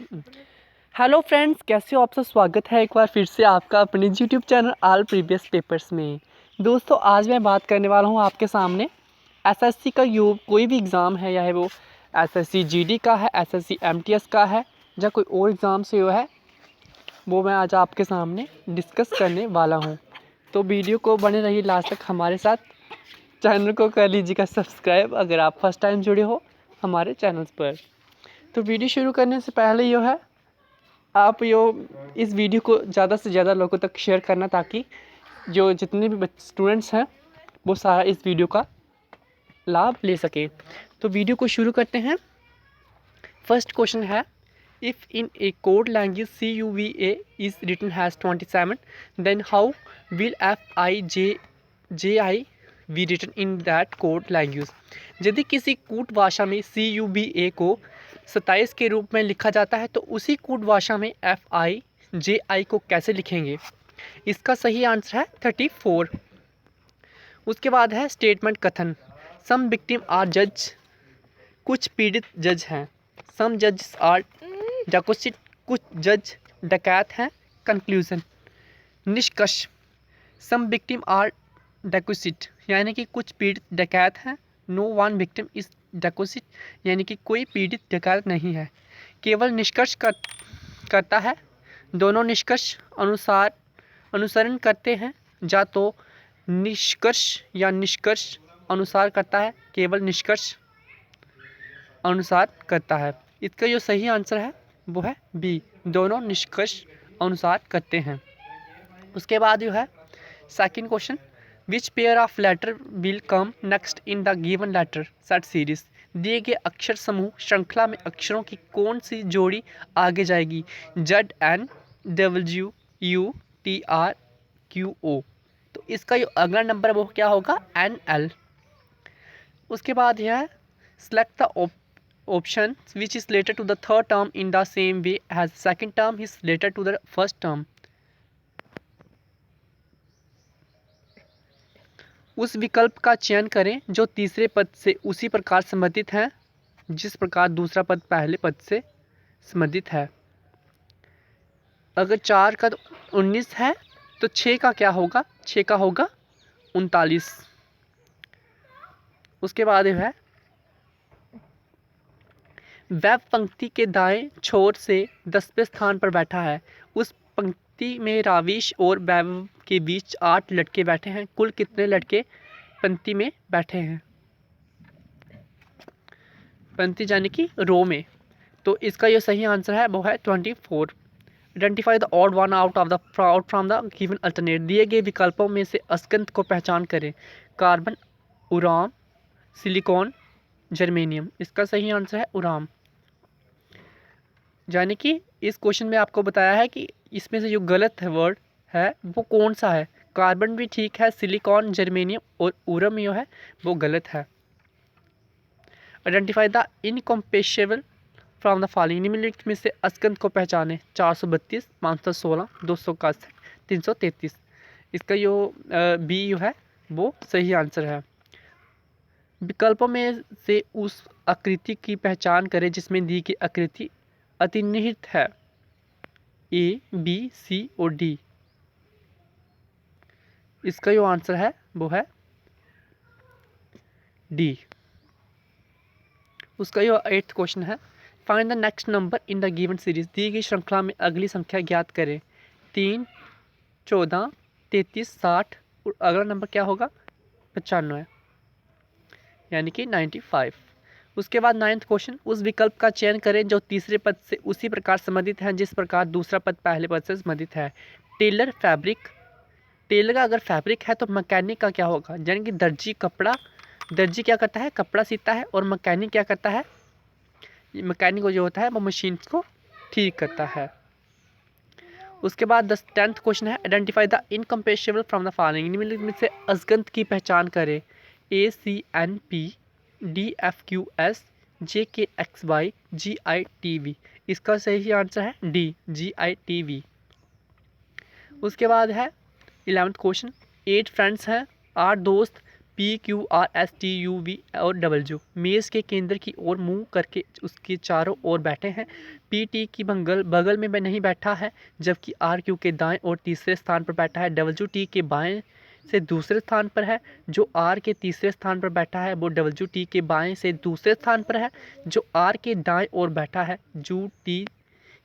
Hello friends, कैसे हो आप सब। स्वागत है एक बार फिर से आपका अपने YouTube channel all previous papers में। दोस्तों, आज मैं बात करने वाला हूँ आपके सामने एसएससी का कोई भी एग्ज़ाम है, या है वो एसएससी जीडी का है, एसएससी एमटीएस का है, या कोई और एग्ज़ाम से है, वो मैं आज आपके सामने डिस्कस करने वाला हूँ। तो वीडियो को बने रहिए लास्ट तक हमारे साथ। चैनल को कर लीजिएगा सब्सक्राइब अगर आप फर्स्ट टाइम जुड़े हो हमारे चैनल पर। तो वीडियो शुरू करने से पहले ये है, आप इस वीडियो को ज़्यादा से ज़्यादा लोगों तक शेयर करना, ताकि जो जितने भी स्टूडेंट्स हैं वो सारा इस वीडियो का लाभ ले सकें। तो वीडियो को शुरू करते हैं। फर्स्ट क्वेश्चन है, if in a code language CUVA is written has 27, then how will FIJI be written in that code language. यदि किसी कूट भाषा में CUVA को 27 के रूप में लिखा जाता है, तो उसी कूट भाषा में FIJI को कैसे लिखेंगे। इसका सही आंसर है 34। उसके बाद है स्टेटमेंट कथन, सम विक्टिम आर जज, कुछ पीड़ित जज हैं। सम जज आर डकैत, कुछ जज डकैत हैं। कंक्लूजन, निष्कर्ष, सम विक्टिम आर डकैत यानी कि कुछ पीड़ित डकैत हैं। नो वन विक्टिम इज डकैत यानी कि कोई पीड़ित डकैत नहीं है। केवल निष्कर्ष करता है। दोनों निष्कर्ष अनुसरण करते हैं, या तो निष्कर्ष या निष्कर्ष अनुसार करता है। केवल निष्कर्ष अनुसार करता है। इसका जो सही आंसर है वो है बी, दोनों निष्कर्ष अनुसार करते हैं। उसके बाद जो है second question, which pair of letter will come next in the given letter set series. दिए गए अक्षर समूह श्रृंखला में अक्षरों की कौन सी जोड़ी आगे जाएगी। ZNWUTRQO। तो इसका जो अगला नंबर है वो क्या होगा, NL। उसके बाद यह है, select the option which is related to the third term in the same way as the second term is related to the first term। उस विकल्प का चयन करें जो तीसरे पद से उसी प्रकार संबंधित है जिस प्रकार दूसरा पद पहले पद से संबंधित है। अगर 4 का 19 है तो 6 का क्या होगा, 6 का होगा 39। उसके बाद है, वह पंक्ति के दाएं छोर से 10वें स्थान पर बैठा है। उस पंक्ति में राविश और वैभव के बीच 8 लड़के बैठे हैं। कुल कितने लड़के पंक्ति में बैठे हैं। पंक्ति यानी कि रो में। तो इसका जो सही आंसर है वो है 24। Identify the odd one out from the given alternate. दिए गए विकल्पों में से असंगत को पहचान करें। कार्बन, उराम, सिलिकॉन, जर्मेनियम। इसका सही आंसर है उराम। यानी कि इस क्वेश्चन में आपको बताया है कि इसमें से जो गलत है वर्ड है वो कौन सा है। कार्बन भी ठीक है, सिलिकॉन, जर्मेनियम और उरम जो है वो गलत है। Identify the incomparable from the following. निम्नलिखित में से असंगत को पहचाने। 432, 516, 261, 333। इसका जो बी जो है वो सही आंसर है। विकल्पों में से उस आकृति की पहचान करें जिसमें दी गई आकृति अतिनिहित है। A, B, C और D। इसका जो आंसर है वो है D। उसका जो 8th क्वेश्चन है, find the next number in the given series. दी गई श्रृंखला में अगली संख्या ज्ञात करें। 3, 14, 33, 60 और अगला नंबर क्या होगा, 95 यानी कि 95। उसके बाद 9th क्वेश्चन, उस विकल्प का चयन करें जो तीसरे पद से उसी प्रकार संबंधित है जिस प्रकार दूसरा पद पहले पद से संबंधित है। Taylor, fabric. टेलर का अगर फैब्रिक है तो मैकेनिक का क्या होगा, यानी कि दर्जी कपड़ा। दर्जी क्या करता है, कपड़ा सीता है, और मैकेनिक क्या करता है, मैकेनिक जो होता है वो मशीन को ठीक करता है। उसके बाद 10th क्वेश्चन है, identify the incomparable from the following. निम्नलिखित में से असंगत की पहचान करें। ACNP, DFQS, JKXY, GITV। इसका सही आंसर है D, GITV। उसके बाद है 11th क्वेश्चन, 8 फ्रेंड्स हैं, 8 दोस्त PQRSTUV और डब्ल्यू मेज़ के केंद्र की ओर मुंह करके उसके चारों ओर बैठे हैं। PT की बगल में नहीं बैठा है, जबकि RQ के दाएं और तीसरे स्थान पर बैठा है। WT के बाएं से दूसरे स्थान पर है। जो R के तीसरे स्थान पर बैठा है वो WT के बाएं से दूसरे स्थान पर है। जो R के दाएं ओर बैठा है जो T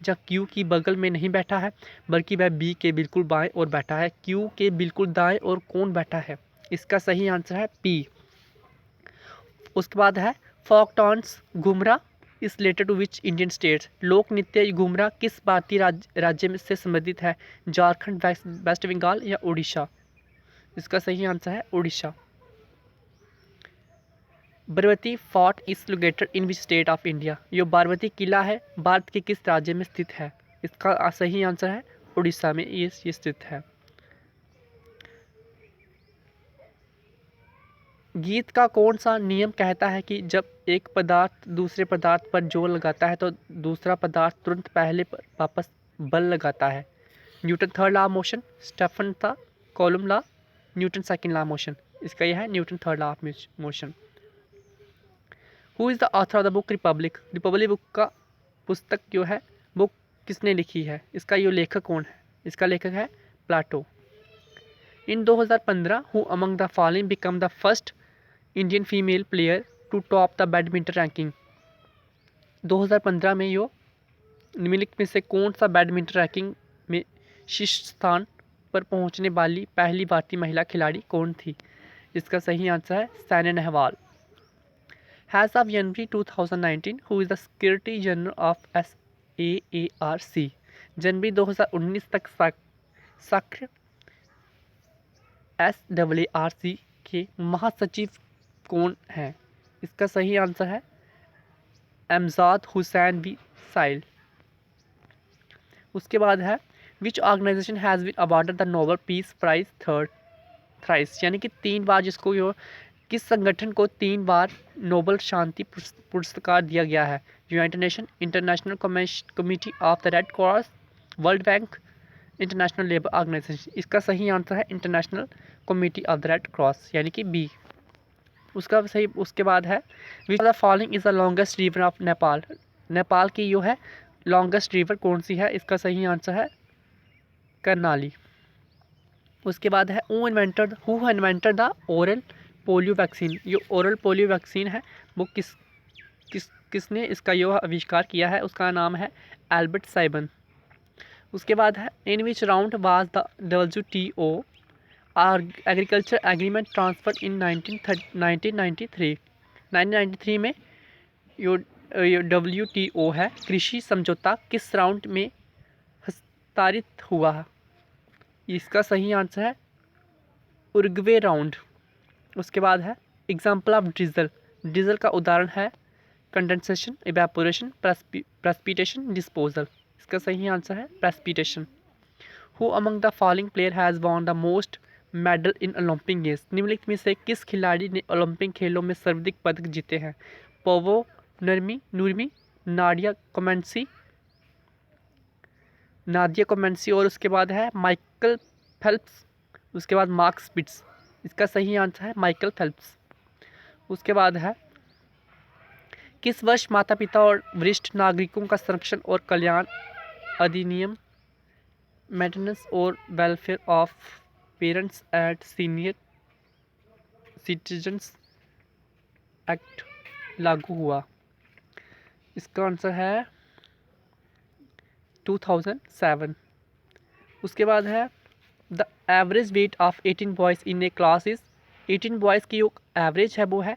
या Q की बगल में नहीं बैठा है, बल्कि वह B के बिल्कुल बाएं ओर बैठा है। Q के बिल्कुल दाएं ओर कौन बैठा है? इसका सही आंसर है P। उसके बाद है फोक डांस घुमरा is related to which Indian states. लोक नृत्य घुमरा किस भारतीय राज्य में से संबंधित है? झारखंड, वेस्ट बंगाल या उड़ीसा? इसका सही आंसर है Orissa. Barabati fort is located in which state of India. यो बारावती किला है भारत के किस राज्य में स्थित है? इसका सही आंसर है उड़ीसा में ये स्थित है। गीत का कौन सा नियम कहता है कि जब एक पदार्थ दूसरे पदार्थ पर जोर लगाता है तो दूसरा पदार्थ तुरंत पहले पर वापस बल लगाता है? Newton third law of motion, Stefan था कॉलम law, Newton second law of motion. इसका यह है Newton third law of motion. Who is the author of the book Republic? Republic book का पुस्तक जो है वो किसने लिखी है? इसका ये लेखक कौन है? इसका लेखक है Plato. In 2015 who among the following become the first Indian female player to top the badminton ranking. 2015 में यो निम्नलिखित में से कौन सा बैडमिंटन रैंकिंग में शीर्ष स्थान पर पहुंचने वाली पहली भारतीय महिला खिलाड़ी कौन थी? इसका सही आंसर है Saina Nehwal. As of January 2019, who is the Secretary General of SAARC? जनवरी 2019 तक सक्रिय SAARC के महासचिव कौन हैं? इसका सही आंसर है एमजाद हुसैन बी साइल। उसके बाद है which organisation has been awarded the Nobel peace prize thrice, यानी कि 3 बार जिसको यो किस संगठन को 3 बार नोबेल शांति पुरस्कार दिया गया है? United Nation, International Committee of the Red Cross, World Bank, International Labour Organisation. इसका सही आंसर है International Committee of the Red Cross, यानी कि बी। उसके बाद है which of the following is the longest river of Nepal. Nepal की जो है लॉन्गेस्ट रिवर कौन सी है? इसका सही आंसर है कर्नाली। उसके बाद है who invented the oral polio vaccine. ये ओरल पोलियो वैक्सीन है वो किसने इसका यो आविष्कार किया है? उसका नाम है एल्बर्ट साइबन। उसके बाद है in which round was the WTO agriculture agreement transfer in 1993 में यो WTO है कृषि समझौता किस राउंड में हस्ताक्षरित हुआ है? इसका सही आंसर है उरुग्वे राउंड। उसके बाद है एग्जाम्पल ऑफ डीजल का उदाहरण है कंडेंसेशन, इवेपोरेशन, प्रेसिपिटेशन, डिस्पोजल। इसका सही आंसर है precipitation. Who among the following player has won the most medal in Olympic games. निम्नलिखित में से किस खिलाड़ी ने ओलंपिक खेलों में सर्वाधिक पदक जीते हैं? पोवो नूर्मी, नाडिया कोमेंसी और उसके बाद है माइकल फेल्प्स, उसके बाद मार्क स्पिट्स। इसका सही आंसर है माइकल फेल्प्स। उसके बाद है किस वर्ष माता पिता और वरिष्ठ नागरिकों का संरक्षण और कल्याण अधिनियम मेंटेनेंस और welfare of parents and senior citizens act लागू हुआ? इसका आंसर है 2007। उसके बाद है the average weight of 18 boys in A class is. 18 boys की जो एवरेज है वो है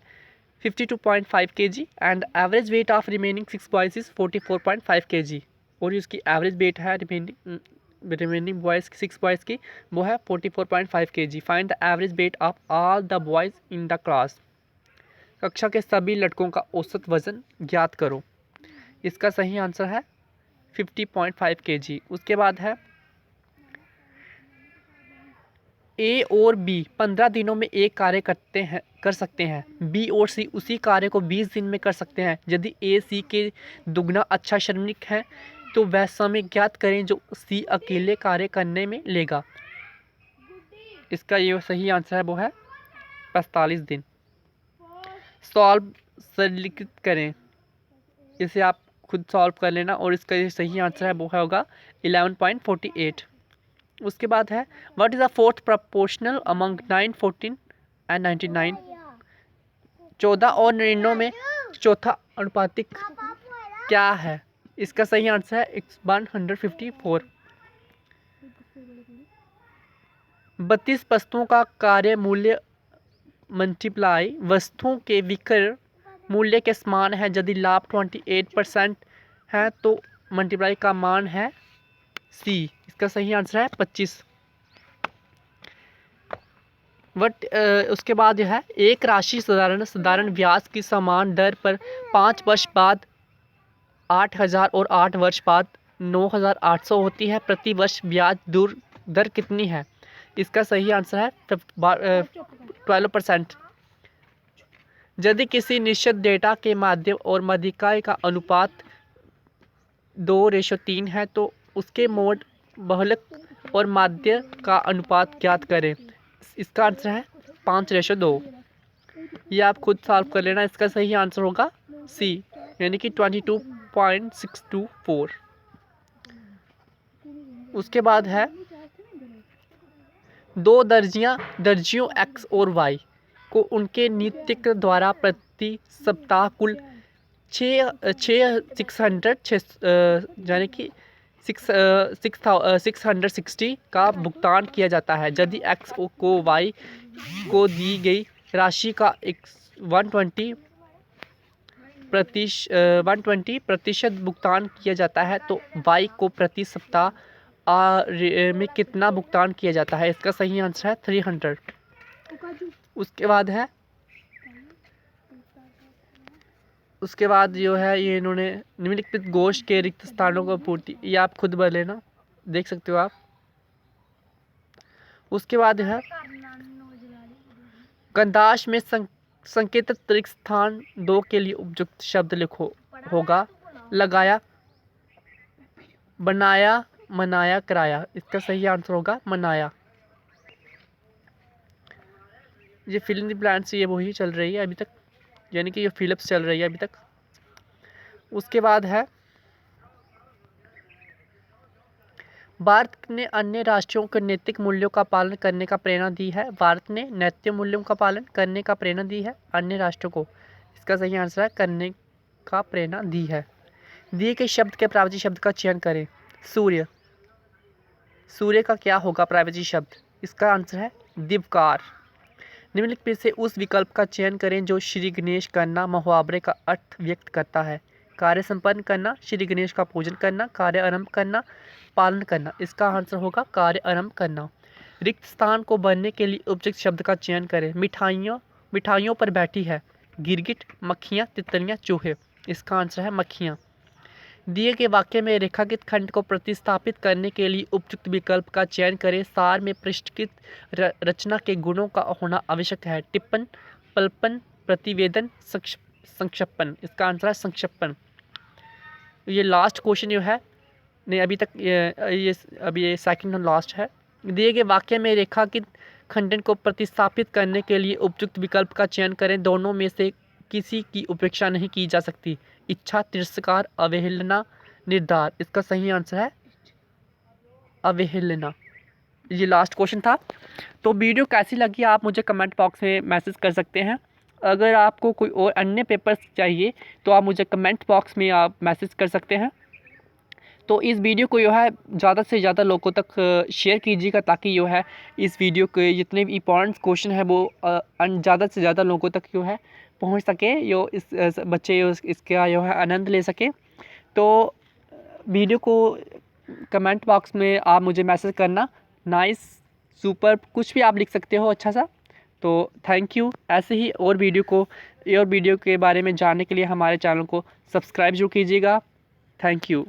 52.5 kg and average weight of remaining 6 boys is 44.5 kg। और इसकी एवरेज वेट है रिमेनिंग बॉयज़ 6 बॉयज़ की वो है 44.5 kg। Find the average weight of all the boys in the class. कक्षा के सभी लड़कों का औसत वजन ज्ञात करो। इसका सही आंसर है 50.5 kg। उसके बाद है A और B 15 दिनों में एक कार्य कर सकते हैं। B और C उसी कार्य को 20 दिन में कर सकते हैं। यदि A C के दुगना अच्छा श्रमिक है तो वह समय ज्ञात करें जो C अकेले कार्य करने में लेगा। इसका ये सही आंसर है वो है 45 दिन। सॉल्व सरलीकृत करें, इसे आप खुद सॉल्व कर लेना और इसका जो सही आंसर है वो होगा 11.48। उसके बाद है what is the fourth proportional among 9, 14 and 99। 14 और 99 में चौथा अनुपातिक क्या है? इसका सही आंसर है 154। 32 वस्तुओं का कार्य मूल्य मल्टीप्लाई वस्तुओं के विक्रय मूल्य के समान है यदि लाभ 28% है तो मल्टीप्लाई का मान है सी। इसका सही आंसर है 25। उसके बाद जो है एक राशि साधारण ब्याज की समान दर पर 5 वर्ष बाद 8,000 और 8 वर्ष बाद 9,800 होती है। प्रति वर्ष ब्याज दर कितनी है? इसका सही आंसर है 12%। यदि किसी निश्चित डेटा के माध्यम और माध्यिका का अनुपात 2:3 है तो उसके मोड बहुलक और माध्य का अनुपात ज्ञात करें। इसका आंसर है 5:2। ये आप खुद सॉल्व कर लेना। इसका सही आंसर होगा सी, यानी कि 22.624। उसके बाद है दो दर्जियों एक्स और वाई को उनके नित्य द्वारा प्रति सप्ताह कुल 660 का भुगतान किया जाता है यदि एक्स को वाई को दी गई राशि का 120% भुगतान किया जाता है तो वाई को प्रति सप्ताह में कितना भुगतान किया जाता है? इसका सही आंसर है 300। उसके बाद जो है ये इन्होंने निम्नलिखित गोश्त के रिक्त स्थानों को पूर्ति, ये आप खुद भर लेना, देख सकते हो आप। उसके बाद है गंधाश में संकेतित रिक्त स्थान 2 के लिए उपयुक्त शब्द लिखो होगा लगाया, बनाया, मनाया, कराया। इसका सही आंसर होगा मनाया। ये फिल इन द ब्लैंक्स ये वही चल रही है अभी तक, यानी कि ये फिलिप्स चल रही है अभी तक। उसके बाद है भारत ने अन्य राष्ट्रों को नैतिक मूल्यों का पालन करने का प्रेरणा दी है। भारत ने नैतिक मूल्यों का पालन करने का प्रेरणा दी है अन्य राष्ट्रों को। इसका सही आंसर है करने का प्रेरणा दी है। दिए गए शब्द के प्रावची शब्द का चयन करें। सूर्य, सूर्य का क्या होगा प्रावची शब्द? इसका आंसर है दिवकार। निम्नलिखित में से उस विकल्प का चयन करें जो श्री गणेश करना मुहावरे का अर्थ व्यक्त करता है। कार्य संपन्न करना, श्री गणेश का पूजन करना, कार्य आरंभ करना, पालन करना। इसका आंसर होगा कार्य आरंभ करना। रिक्त स्थान को भरने के लिए उपयुक्त शब्द का चयन करें। मिठाइयों पर बैठी है, गिरगिट, मक्खियाँ, तितलियाँ, चूहे। इसका आंसर है मक्खियाँ। दिए गए वाक्य में रेखांकित खंड को प्रतिस्थापित करने के लिए उपयुक्त विकल्प का चयन करें। सार में पृष्ठकृत रचना के गुणों का होना आवश्यक है। टिप्पण, पल्पन, प्रतिवेदन, संक्षेपण। इसका आंसर है संक्षेपण। ये लास्ट क्वेश्चन जो है नहीं अभी तक ये सेकंड और लास्ट है। दिए गए वाक्य में रेखांकित खंडन को प्रतिस्थापित करने के लिए उपयुक्त विकल्प का चयन करें। दोनों में से किसी की उपेक्षा नहीं की जा सकती। इच्छा, तिरस्कार, अवहेलना, निर्धार। इसका सही आंसर है अवहेलना। ये लास्ट क्वेश्चन था। तो वीडियो कैसी लगी आप मुझे कमेंट बॉक्स में मैसेज कर सकते हैं। अगर आपको कोई और अन्य पेपर्स चाहिए तो आप मुझे कमेंट बॉक्स में आप मैसेज कर सकते हैं। तो इस वीडियो को जो है ज़्यादा से ज़्यादा लोगों तक शेयर कीजिएगा ताकि जो है इस वीडियो के जितने भी इम्पोर्टेंट क्वेश्चन है वो ज़्यादा से ज़्यादा लोगों तक जो है पहुंच सके, जो इस बच्चे इसका जो है आनंद ले सके। तो वीडियो को कमेंट बॉक्स में आप मुझे मैसेज करना, नाइस, सुपर, कुछ भी आप लिख सकते हो अच्छा सा। तो थैंक यू। ऐसे ही और वीडियो के बारे में जानने के लिए हमारे चैनल को सब्सक्राइब जरूर कीजिएगा। Thank you.